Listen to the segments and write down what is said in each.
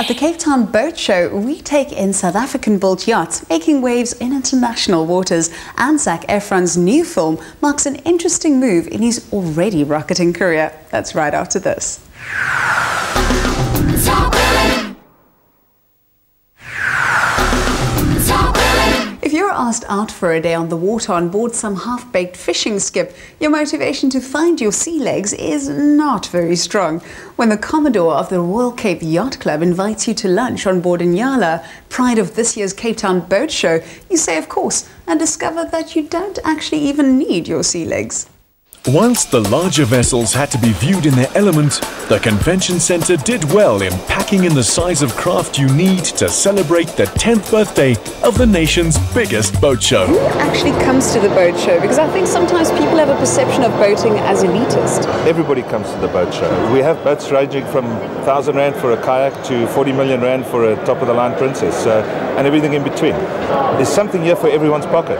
At the Cape Town Boat Show, we take in South African-built yachts making waves in international waters, and Zac Efron's new film marks an interesting move in his already rocketing career. That's right after this. If you're asked out for a day on the water on board some half-baked fishing skip, your motivation to find your sea legs is not very strong. When the Commodore of the Royal Cape Yacht Club invites you to lunch on board Inyala, pride of this year's Cape Town Boat Show, you say of course and discover that you don't actually even need your sea legs. Once the larger vessels had to be viewed in their element, the convention centre did well in packing in the size of craft you need to celebrate the 10th birthday of the nation's biggest boat show. Who actually comes to the boat show? Because I think sometimes people have a perception of boating as elitist. Everybody comes to the boat show. We have boats ranging from 1,000 Rand for a kayak to 40 million Rand for a top-of-the-line Princess, and everything in between. There's something here for everyone's pocket.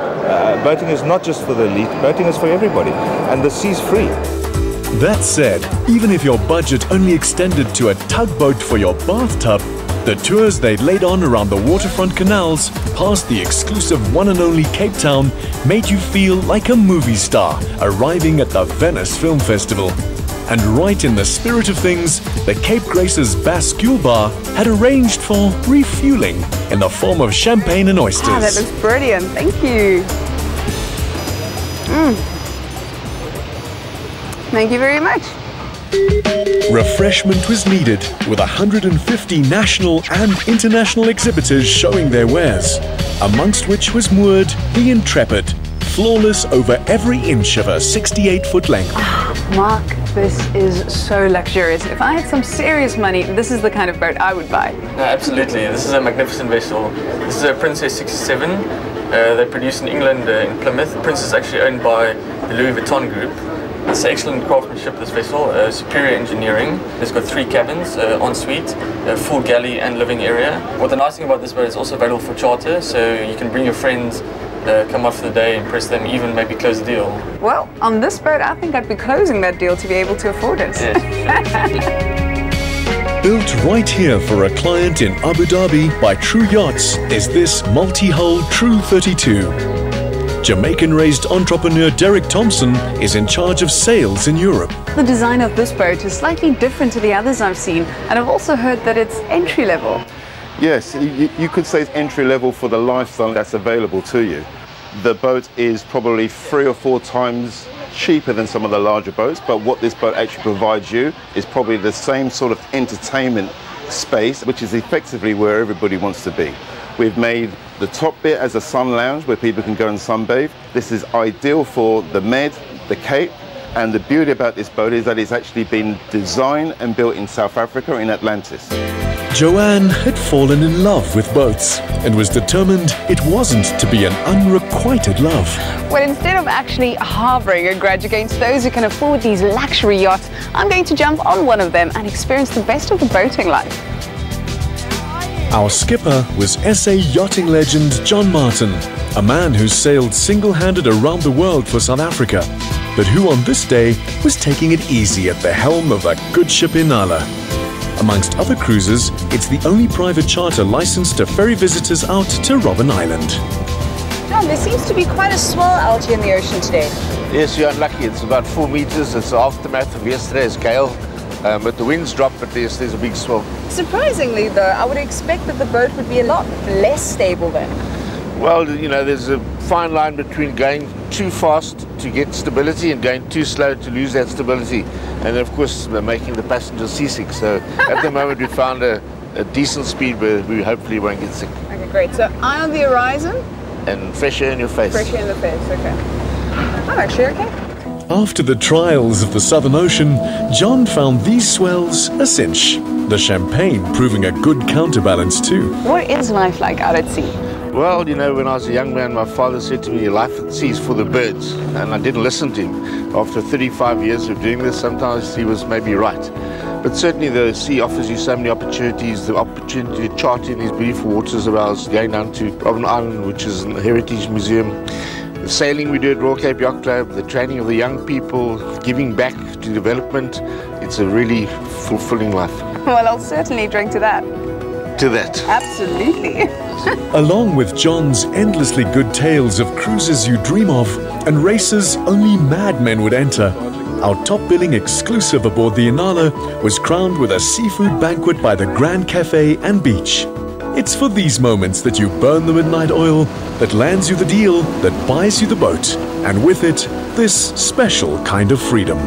Boating is not just for the elite, boating is for everybody. And the sea's free. That said, even if your budget only extended to a tugboat for your bathtub, the tours they'd laid on around the waterfront canals, past the exclusive one and only Cape Town, made you feel like a movie star arriving at the Venice Film Festival. And right in the spirit of things, the Cape Grace's Bascule Bar had arranged for refueling in the form of champagne and oysters. Ah, that looks brilliant. Thank you. Thank you very much. Refreshment was needed, with 150 national and international exhibitors showing their wares, amongst which was moored the Intrepid, flawless over every inch of her 68-foot length. Mark, this is so luxurious. If I had some serious money, this is the kind of boat I would buy. No, absolutely. This is a magnificent vessel. This is a Princess 67. They produce in England, in Plymouth. The Princess is actually owned by the Louis Vuitton Group. It's excellent craftsmanship, this vessel, superior engineering. It's got 3 cabins, ensuite, full galley and living area. What the nice thing about this boat is also available for charter, so you can bring your friends, come up for the day, impress them, even maybe close a deal. Well, on this boat, I think I'd be closing that deal to be able to afford it. Yes. Built right here for a client in Abu Dhabi by True Yachts is this multi-hull True 32. Jamaican-raised entrepreneur Derek Thompson is in charge of sales in Europe. The design of this boat is slightly different to the others I've seen, and I've also heard that it's entry-level. Yes, you could say it's entry-level for the lifestyle that's available to you. The boat is probably 3 or 4 times cheaper than some of the larger boats, but what this boat actually provides you is probably the same sort of entertainment space, which is effectively where everybody wants to be. We've made the top bit as a sun lounge where people can go and sunbathe. This is ideal for the Med, the Cape, and the beauty about this boat is that it's actually been designed and built in South Africa, in Atlantis. Joanne had fallen in love with boats and was determined it wasn't to be an unrequited love. Well, instead of actually harbouring a grudge against those who can afford these luxury yachts, I'm going to jump on one of them and experience the best of the boating life. Our skipper was SA yachting legend John Martin, a man who sailed single-handed around the world for South Africa, but who on this day was taking it easy at the helm of a good ship Inala. Amongst other cruises, it's the only private charter licensed to ferry visitors out to Robben Island. John, there seems to be quite a swell out here in the ocean today. Yes, you're unlucky. It's about 4 meters. It's the aftermath of yesterday's gale. But the winds drop, but there's a big swell. Surprisingly, though, I would expect that the boat would be a lot less stable then. Well, you know, there's a fine line between going too fast to get stability and going too slow to lose that stability. And of course, making the passengers seasick. So at the moment, we found a decent speed where we hopefully won't get sick. Okay, great. So eye on the horizon? And fresh air in your face. Fresh air in the face, okay. I'm actually okay. After the trials of the Southern Ocean, John found these swells a cinch, the champagne proving a good counterbalance too. What is life like out at sea? Well, you know, when I was a young man, my father said to me, life at sea is for the birds. And I didn't listen to him. After 35 years of doing this, sometimes he was maybe right. But certainly the sea offers you so many opportunities, the opportunity to chart in these beautiful waters of ours, going down to Robben Island, which is a heritage museum. The sailing we do at Royal Cape Yacht Club, the training of the young people, giving back to development, it's a really fulfilling life. Well, I'll certainly drink to that. to that. Absolutely. Along with John's endlessly good tales of cruises you dream of and races only madmen would enter, our top-billing exclusive aboard the Inala was crowned with a seafood banquet by the Grand Cafe and Beach. It's for these moments that you burn the midnight oil, that lands you the deal, that buys you the boat, and with it, this special kind of freedom.